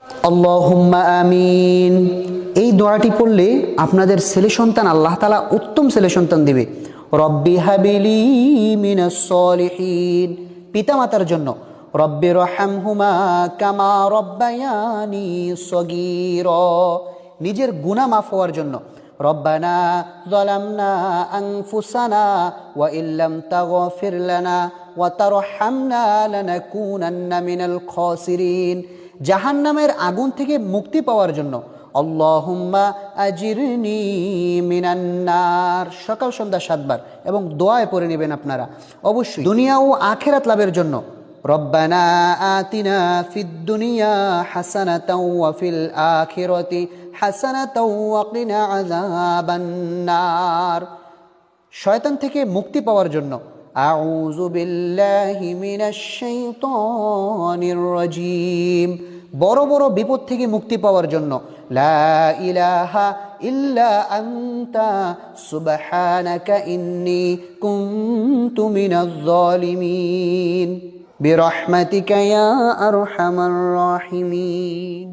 আল্লাহুম্মা আমিন। এই দোয়াটি পড়লে আপনাদের ছেলে সন্তান আল্লাহ তাআলা উত্তম ছেলে সন্তান দিবে। রব্বি হাবিলি মিনাস সলিহিন, পিতামাতার জন্য রব্বি রহমহুমা কামা রব্বায়ানি সগীরা, নিজের গুনাহ মাফ হওয়ার জন্য রব্বানা যালামনা আনফুসানা ওয়া ইল্লাম তাগফির লানা ওয়া তারহামনা লানাকুনান্না মিনাল খাসিরিন, জাহান্নামের আগুন থেকে মুক্তি পাওয়ার জন্য আল্লাহুম্মা আজিরনি মিনান নার, সকাল সন্ধ্যা 7 বার এবং দোয়ায় পড়ে নেবেন আপনারা। অবশ্যই দুনিয়া ও আখিরাত লাভের জন্য রব্বানা আতিনা ফিদ দুনিয়া হাসানাতাও ওয়া ফিল আখিরাতি হাসানাতাও ওয়া কিনা আযাবান নার, শয়তান থেকে মুক্তি পাওয়ার জন্য আউযু বিল্লাহি মিনাশ শাইতানির রাজীম, বড় বড় বিপদ থেকে মুক্তি পাওয়ার জন্য লা ইলাহা ইল্লা আনতা সুবহানাকা ইন্নী কুনতু মিনাজ জালিমিন বিরহমাতিকা ইয়া আরহামার রাহিমিন।